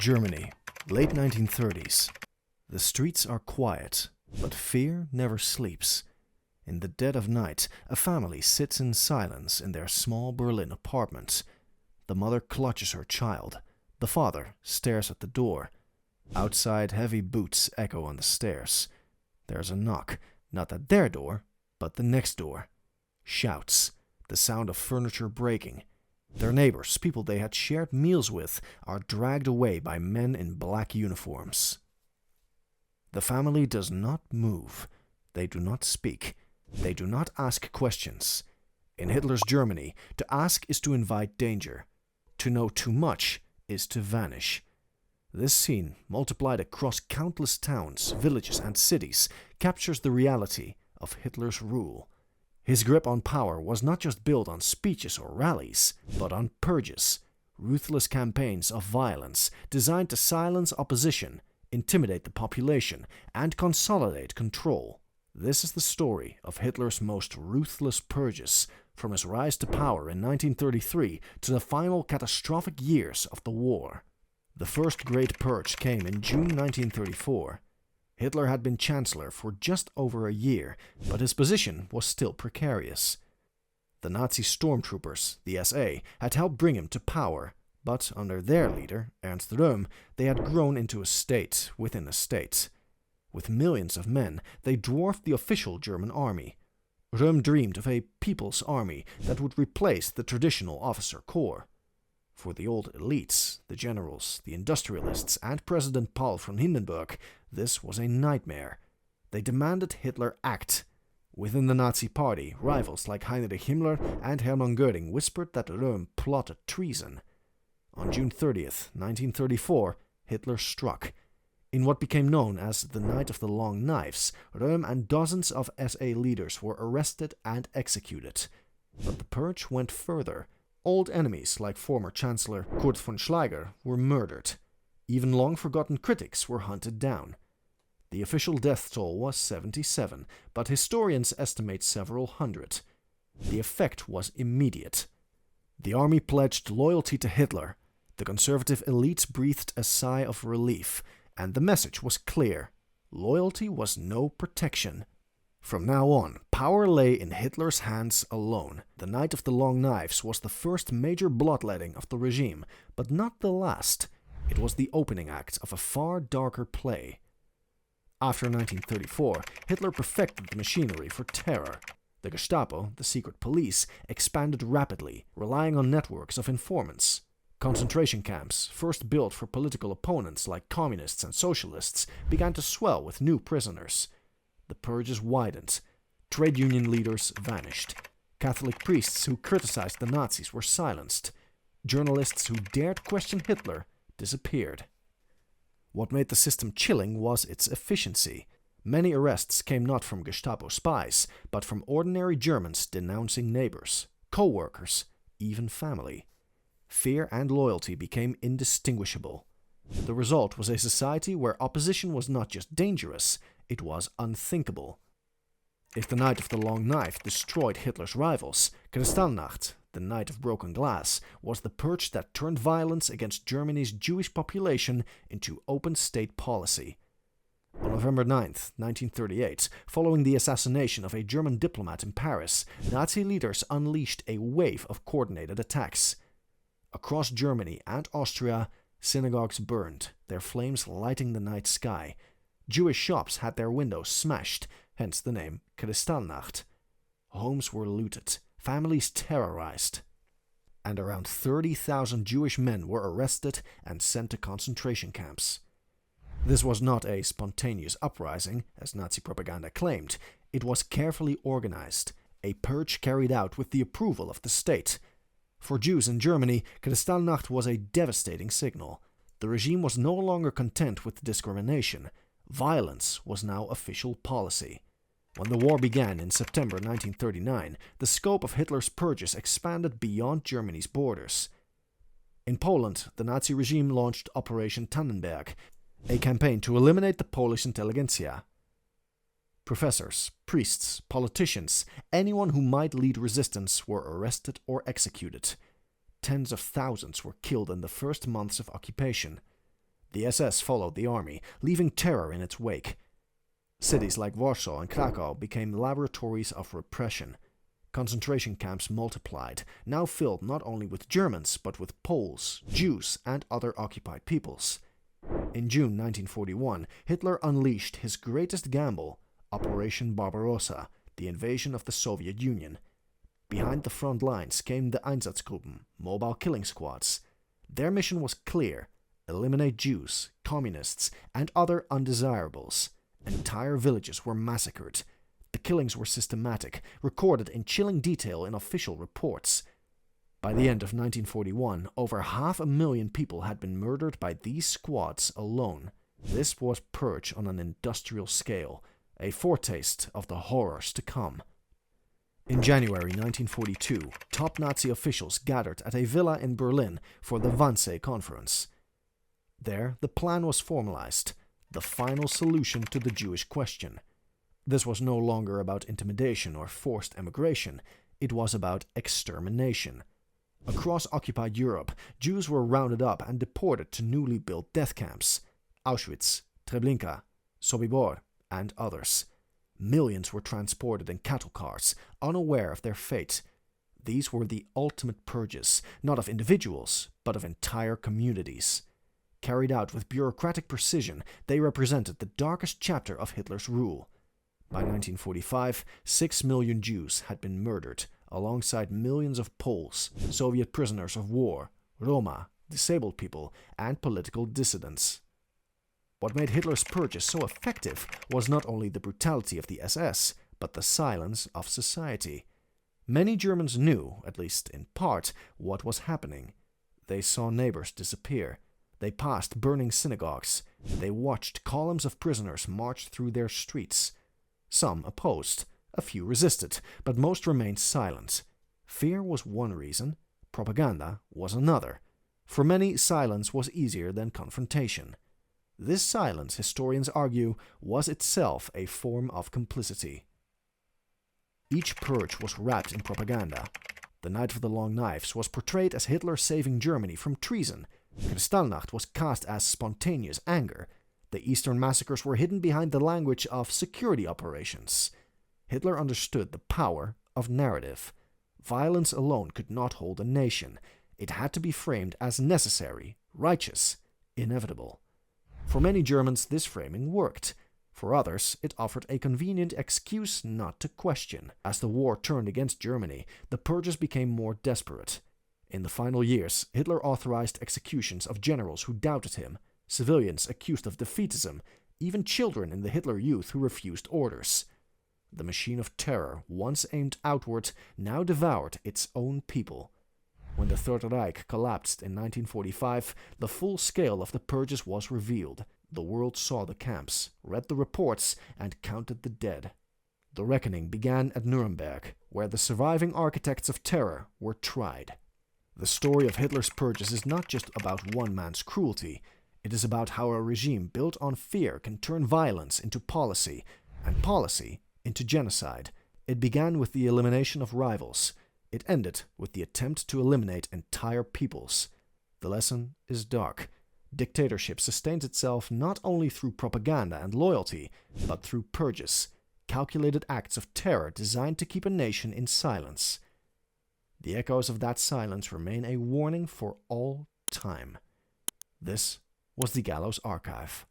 Germany, late 1930s. The streets are quiet, but fear never sleeps. In the dead of night, a family sits in silence in their small Berlin apartment. The mother clutches her child. The father stares at the door. Outside, heavy boots echo on the stairs. There's a knock, not at their door, but the next door. Shouts, the sound of furniture breaking. Their neighbors, people they had shared meals with, are dragged away by men in black uniforms. The family does not move. They do not speak. They do not ask questions. In Hitler's Germany, to ask is to invite danger. To know too much is to vanish. This scene, multiplied across countless towns, villages, and cities, captures the reality of Hitler's rule. His grip on power was not just built on speeches or rallies, but on purges, ruthless campaigns of violence designed to silence opposition, intimidate the population, and consolidate control. This is the story of Hitler's most ruthless purges, from his rise to power in 1933 to the final catastrophic years of the war. The first great purge came in June 1934. Hitler had been chancellor for just over a year, but his position was still precarious. The Nazi stormtroopers, the SA, had helped bring him to power, but under their leader, Ernst Röhm, they had grown into a state within a state. With millions of men, they dwarfed the official German army. Röhm dreamed of a people's army that would replace the traditional officer corps. For the old elites, the generals, the industrialists, and President Paul von Hindenburg, this was a nightmare. They demanded Hitler act. Within the Nazi party, rivals like Heinrich Himmler and Hermann Göring whispered that Röhm plotted treason. On June 30th, 1934, Hitler struck. In what became known as the Night of the Long Knives, Röhm and dozens of SA leaders were arrested and executed. But the purge went further. Old enemies like former Chancellor Kurt von Schleicher were murdered. Even long-forgotten critics were hunted down. The official death toll was 77, but historians estimate several hundred. The effect was immediate. The army pledged loyalty to Hitler. The conservative elites breathed a sigh of relief, and the message was clear. Loyalty was no protection. From now on, power lay in Hitler's hands alone. The Night of the Long Knives was the first major bloodletting of the regime, but not the last. It was the opening act of a far darker play. After 1934, Hitler perfected the machinery for terror. The Gestapo, the secret police, expanded rapidly, relying on networks of informants. Concentration camps, first built for political opponents like communists and socialists, began to swell with new prisoners. The purges widened. Trade union leaders vanished. Catholic priests who criticized the Nazis were silenced. Journalists who dared question Hitler disappeared. What made the system chilling was its efficiency. Many arrests came not from Gestapo spies, but from ordinary Germans denouncing neighbors, co-workers, even family. Fear and loyalty became indistinguishable. The result was a society where opposition was not just dangerous, it was unthinkable. If the Night of the Long Knife destroyed Hitler's rivals, Kristallnacht, the Night of Broken Glass, was the purge that turned violence against Germany's Jewish population into open state policy. On November 9, 1938, following the assassination of a German diplomat in Paris, Nazi leaders unleashed a wave of coordinated attacks. Across Germany and Austria, synagogues burned, their flames lighting the night sky. Jewish shops had their windows smashed, hence the name Kristallnacht. Homes were looted, families terrorized, and around 30,000 Jewish men were arrested and sent to concentration camps. This was not a spontaneous uprising, as Nazi propaganda claimed. It was carefully organized, a purge carried out with the approval of the state. For Jews in Germany, Kristallnacht was a devastating signal. The regime was no longer content with discrimination. Violence was now official policy. When the war began in September 1939, the scope of Hitler's purges expanded beyond Germany's borders. In Poland, the Nazi regime launched Operation Tannenberg, a campaign to eliminate the Polish intelligentsia. Professors, priests, politicians, anyone who might lead resistance were arrested or executed. Tens of thousands were killed in the first months of occupation. The SS followed the army, leaving terror in its wake. Cities like Warsaw and Krakow became laboratories of repression. Concentration camps multiplied, now filled not only with Germans but with Poles, Jews, and other occupied peoples. In June 1941, Hitler unleashed his greatest gamble, Operation Barbarossa, the invasion of the Soviet Union. Behind the front lines came the Einsatzgruppen, mobile killing squads. Their mission was clear: eliminate Jews, communists, and other undesirables. Entire villages were massacred. The killings were systematic, recorded in chilling detail in official reports. By the end of 1941, over 500,000 people had been murdered by these squads alone. This was purge on an industrial scale, a foretaste of the horrors to come. In January 1942, top Nazi officials gathered at a villa in Berlin for the Wannsee Conference. There, the plan was formalized: the final solution to the Jewish question. This was no longer about intimidation or forced emigration, it was about extermination. Across occupied Europe, Jews were rounded up and deported to newly built death camps: Auschwitz, Treblinka, Sobibor, and others. Millions were transported in cattle cars, unaware of their fate. These were the ultimate purges, not of individuals, but of entire communities. Carried out with bureaucratic precision, they represented the darkest chapter of Hitler's rule. By 1945, 6 million Jews had been murdered, alongside millions of Poles, Soviet prisoners of war, Roma, disabled people, and political dissidents. What made Hitler's purges so effective was not only the brutality of the SS, but the silence of society. Many Germans knew, at least in part, what was happening. They saw neighbors disappear. They passed burning synagogues. They watched columns of prisoners march through their streets. Some opposed, a few resisted, but most remained silent. Fear was one reason, propaganda was another. For many, silence was easier than confrontation. This silence, historians argue, was itself a form of complicity. Each purge was wrapped in propaganda. The Night of the Long Knives was portrayed as Hitler saving Germany from treason. Kristallnacht was cast as spontaneous anger. The Eastern massacres were hidden behind the language of security operations. Hitler understood the power of narrative. Violence alone could not hold a nation. It had to be framed as necessary, righteous, inevitable. For many Germans, this framing worked. For others, it offered a convenient excuse not to question. As the war turned against Germany, the purges became more desperate. In the final years, Hitler authorized executions of generals who doubted him, civilians accused of defeatism, even children in the Hitler Youth who refused orders. The machine of terror, once aimed outward, now devoured its own people. When the Third Reich collapsed in 1945, the full scale of the purges was revealed. The world saw the camps, read the reports, and counted the dead. The reckoning began at Nuremberg, where the surviving architects of terror were tried. The story of Hitler's purges is not just about one man's cruelty. It is about how a regime built on fear can turn violence into policy, and policy into genocide. It began with the elimination of rivals. It ended with the attempt to eliminate entire peoples. The lesson is dark. Dictatorship sustains itself not only through propaganda and loyalty, but through purges, calculated acts of terror designed to keep a nation in silence. The echoes of that silence remain a warning for all time. This was the Gallows Archive.